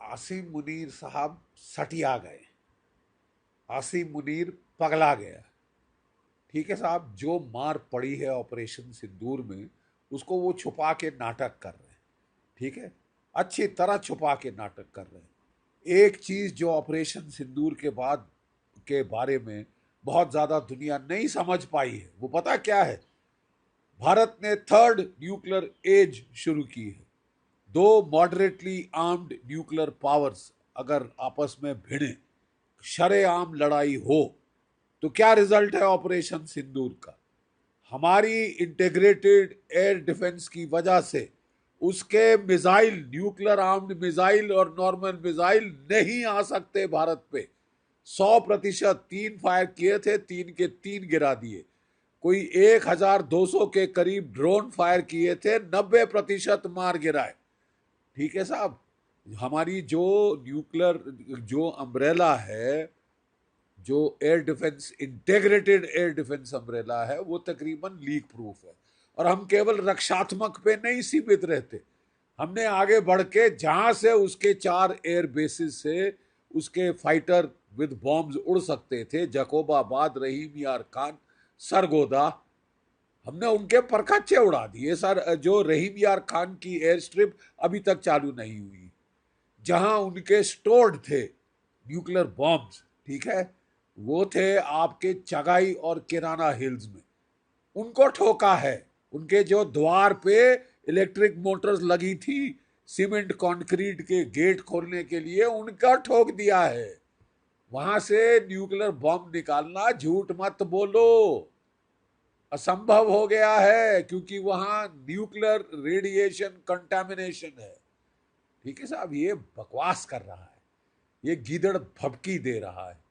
आसिम मुनीर साहब सटिया गए। आसिम मुनीर पगला गया। ठीक है साहब, जो मार पड़ी है ऑपरेशन सिंदूर में उसको वो छुपा के नाटक कर रहे हैं। ठीक है, अच्छी तरह छुपा के नाटक कर रहे हैं। एक चीज जो ऑपरेशन सिंदूर के बाद के बारे में बहुत ज्यादा दुनिया नहीं समझ पाई है, वो पता क्या है? भारत ने थर्ड न्यूक्लियर एज शुरू की है। दो मॉडरेटली आर्म्ड न्यूक्लियर पावर्स अगर आपस में भिड़े, शरेआम लड़ाई हो, तो क्या रिजल्ट है ऑपरेशन सिंदूर का? हमारी इंटीग्रेटेड एयर डिफेंस की वजह से उसके मिसाइल, न्यूक्लियर आर्म्ड मिसाइल और नॉर्मल मिसाइल नहीं आ सकते भारत पे। 100%। 3 फायर किए थे, 3 के 3 गिरा दिए। कोई 1200 के करीब ड्रोन फायर किए थे, 90% मार गिराए। ठीक है साहब, हमारी जो न्यूक्लियर जो अम्ब्रेला है, जो air defence, integrated air defence umbrella है, वो तकरीबन लीक प्रूफ है। और हम केवल रक्षात्मक पे नहीं सीमित रहते, हमने आगे बढ़ के जहां से उसके 4 एयर बेसिस से उसके फाइटर विद बॉम्ब्स उड़ सकते थे, जकोबाबाद, रहीम यार खान, सरगोदा, हमने उनके परखच्चे उड़ा दिए सर। जो रहीम यार खान की एयर स्ट्रिप अभी तक चालू नहीं हुई, जहां उनके स्टोर्ड थे न्यूक्लियर बॉम्ब्स, ठीक है, वो थे आपके चगाई और किराना हिल्स में। उनको ठोका है। उनके जो द्वार पे इलेक्ट्रिक मोटर्स लगी थी सीमेंट कंक्रीट के गेट खोलने के लिए, उनका ठोक दिया है। वहां से न्यूक्लियर बॉम्ब निकालना, झूठ मत बोलो, असंभव हो गया है, क्योंकि वहां न्यूक्लियर रेडिएशन कंटामिनेशन है। ठीक है साहब, ये बकवास कर रहा है, ये गीदड़ भभकी दे रहा है।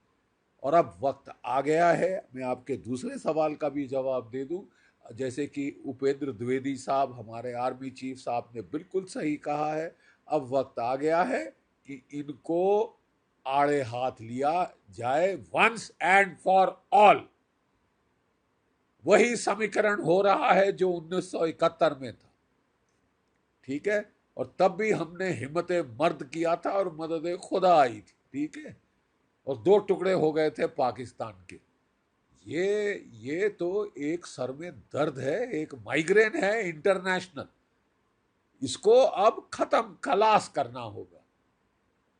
और अब वक्त आ गया है, मैं आपके दूसरे सवाल का भी जवाब दे दूं। जैसे कि उपेंद्र द्विवेदी साहब, हमारे आर्मी चीफ साहब ने बिल्कुल सही कहा है, अब वक्त आ गया है कि इनको आड़े हाथ लिया जाए, वंस एंड फॉर ऑल। वही समीकरण हो रहा है जो 1971 में था। ठीक है, और तब भी हमने हिम्मत मर्द किया था और मदद खुदा आई थी। ठीक है, और 2 टुकड़े हो गए थे पाकिस्तान के। ये तो एक सर में दर्द है, एक माइग्रेन है इंटरनेशनल। इसको अब खत्म खलास करना होगा।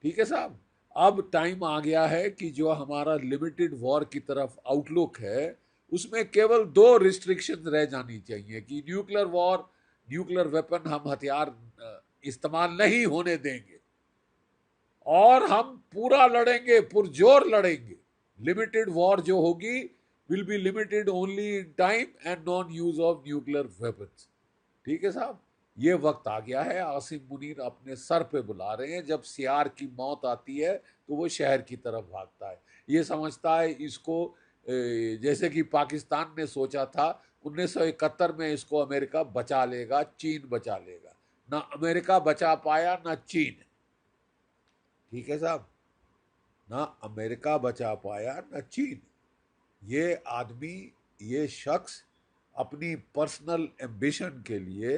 ठीक है साहब, अब टाइम आ गया है कि जो हमारा लिमिटेड वॉर की तरफ आउटलुक है, उसमें केवल 2 रिस्ट्रिक्शन रह जानी चाहिए कि न्यूक्लियर वॉर, न्यूक्लियर वेपन, हम हथियार इस्तेमाल नहीं होने देंगे, और हम पूरा लड़ेंगे, पुरजोर लड़ेंगे। लिमिटेड वॉर जो होगी will be limited only in time and non use of nuclear weapons. ठीक है साहब, ये वक्त आ गया है। आसिम मुनीर अपने सर पे बुला रहे हैं। जब सियार की मौत आती है तो वो शहर की तरफ भागता है। ये समझता है इसको, जैसे कि पाकिस्तान ने सोचा था 1971 में इसको अमेरिका बचा लेगा, चीन बचा लेगा। ना अमेरिका बचा पाया, ना चीन। ठीक है साहब, ना अमेरिका बचा पाया, ना चीन। ये आदमी, ये शख्स अपनी पर्सनल एम्बिशन के लिए,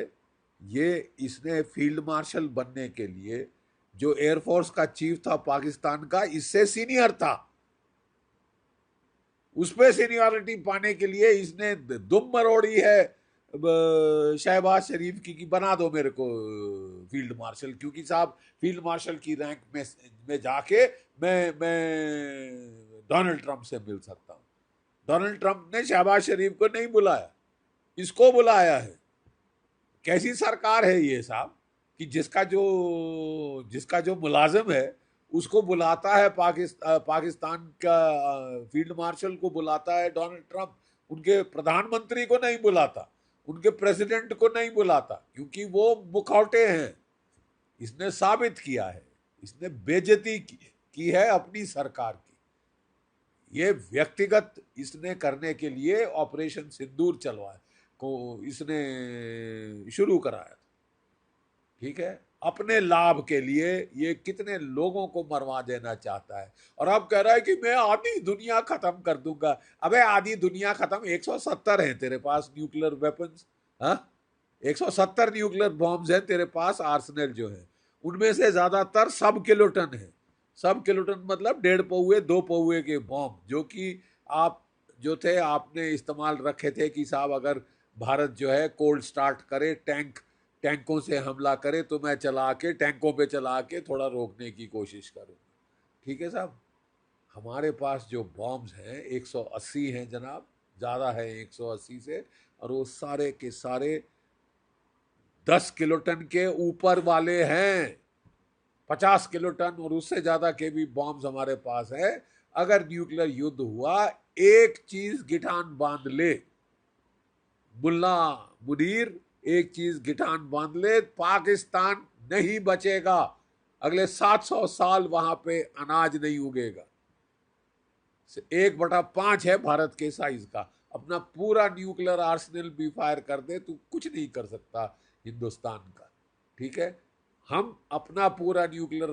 ये इसने फील्ड मार्शल बनने के लिए, जो एयरफोर्स का चीफ था पाकिस्तान का, इससे सीनियर था, उस पर सीनियरिटी पाने के लिए इसने दुम मरोड़ी है शहबाज शरीफ की कि बना दो मेरे को फील्ड मार्शल, क्योंकि साहब फील्ड मार्शल की रैंक में जाके मैं डोनाल्ड ट्रंप से मिल सकता हूं। डोनाल्ड ट्रंप ने शहबाज शरीफ को नहीं बुलाया, इसको बुलाया है। कैसी सरकार है ये साहब कि जिसका जो मुलाजिम है उसको बुलाता है पाकिस्तान का फील्ड मार्शल को बुलाता है डोनाल्ड ट्रंप, उनके प्रधानमंत्री को नहीं बुलाता, उनके प्रेसिडेंट को नहीं बुलाता, क्योंकि वो मुखौटे हैं। इसने साबित किया है, इसने बेइज्जती की है अपनी सरकार की। ये व्यक्तिगत इसने करने के लिए ऑपरेशन सिंदूर चलवाया को इसने शुरू कराया। ठीक है, अपने लाभ के लिए ये कितने लोगों को मरवा देना चाहता है, और अब कह रहा है कि मैं आधी दुनिया खत्म कर दूंगा। अबे आधी दुनिया खत्म, 170 है तेरे पास न्यूक्लियर वेपन्स। हाँ, 170 न्यूक्लियर बॉम्ब्स हैं तेरे पास, आर्सेनल जो है उनमें से ज्यादातर सब किलोटन है। सब किलोटन मतलब 1.5 पौए 2 पौए के बॉम्ब, जो कि आप जो थे आपने इस्तेमाल रखे थे कि साहब अगर भारत जो है कोल्ड स्टार्ट करे, टैंकों से हमला करे, तो मैं चला के टैंकों पे चला के थोड़ा रोकने की कोशिश करूँ। ठीक है साहब। हमारे पास जो बॉम्ब्स हैं 180 हैं जनाब, ज़्यादा है 180 से, और वो सारे के सारे 10 किलोटन के ऊपर वाले हैं। 50 किलोटन और उससे ज़्यादा के भी बॉम्ब्स हमारे पास है। अगर न्यूक्लियर युद्ध हुआ, एक चीज गिठान बांध ले मुल्ला मुनीर, एक चीज गिठान बांध ले, पाकिस्तान नहीं बचेगा। अगले 700 साल वहां पे अनाज नहीं उगेगा। 1/5 है भारत के साइज का। अपना पूरा न्यूक्लियर आर्सेनल भी फायर कर दे, तू कुछ नहीं कर सकता हिंदुस्तान का। ठीक है, हम अपना पूरा न्यूक्लियर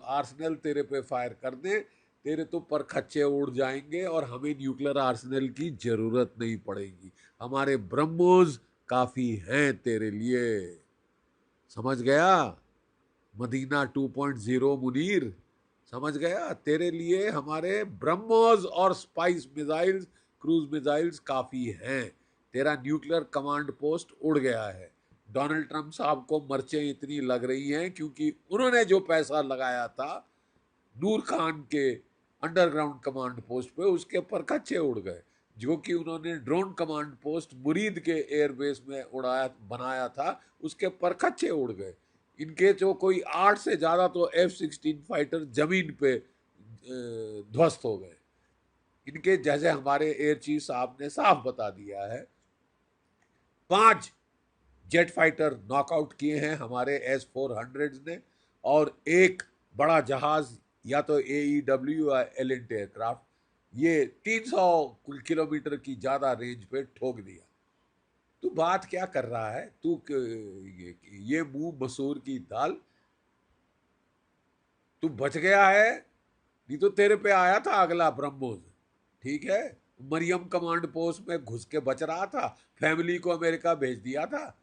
आर्सेनल तेरे पे फायर कर दे, तेरे तो परखच्चे उड़ जाएंगे और हमें न्यूक्लियर आर्सेनल की जरूरत नहीं पड़ेगी। हमारे ब्रह्मोस काफी हैं तेरे लिए। समझ गया? मदीना 2.0 मुनीर, समझ गया? तेरे लिए हमारे ब्रह्मोस और स्पाइस मिसाइल्स, क्रूज मिसाइल्स काफी हैं। तेरा न्यूक्लियर कमांड पोस्ट उड़ गया है। डोनाल्ड ट्रंप साहब को मर्चें इतनी लग रही हैं क्योंकि उन्होंने जो पैसा लगाया था नूर खान के अंडरग्राउंड कमांड पोस्ट पे, उसके पर कच्चे उड़ गए। जो कि उन्होंने ड्रोन कमांड पोस्ट मुरीद के एयरबेस में उड़ाया बनाया था, उसके पर कच्चे उड़ गए। इनके जो कोई 8 से ज्यादा तो F-16 फाइटर जमीन पे ध्वस्त हो गए। इनके जैसे हमारे एयर चीफ साहब ने साफ बता दिया है, 5 जेट फाइटर नॉकआउट किए हैं हमारे S-400 ने, और एक बड़ा जहाज या तो AEW या एलिंट एयरक्राफ्ट, ये 300 किलोमीटर की ज्यादा रेंज पे ठोक दिया। तू बात क्या कर रहा है? तू ये मुंह मसूर की दाल, तू बच गया है। नहीं तो तेरे पे आया था अगला ब्रह्मोस। ठीक है, मरियम कमांड पोस्ट में घुस के बच रहा था, फैमिली को अमेरिका भेज दिया था।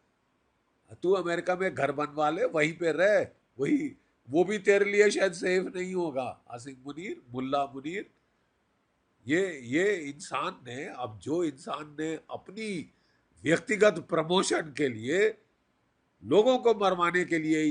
तू अमेरिका में घर बनवा ले, वहीं पे रह, वही वो भी तेरे लिए शायद सेफ नहीं होगा। आसिम मुनीर, मुल्ला मुनीर, ये इंसान ने, अब जो इंसान ने अपनी व्यक्तिगत प्रमोशन के लिए लोगों को मरवाने के लिए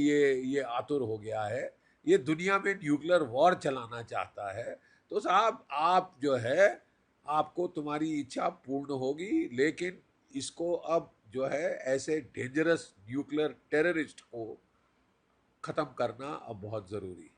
ये आतुर हो गया है, ये दुनिया में न्यूक्लियर वॉर चलाना चाहता है। तो साहब आप जो है, आपको तुम्हारी इच्छा पूर्ण होगी, लेकिन इसको अब जो है ऐसे डेंजरस न्यूक्लियर टेररिस्ट को खत्म करना अब बहुत जरूरी है।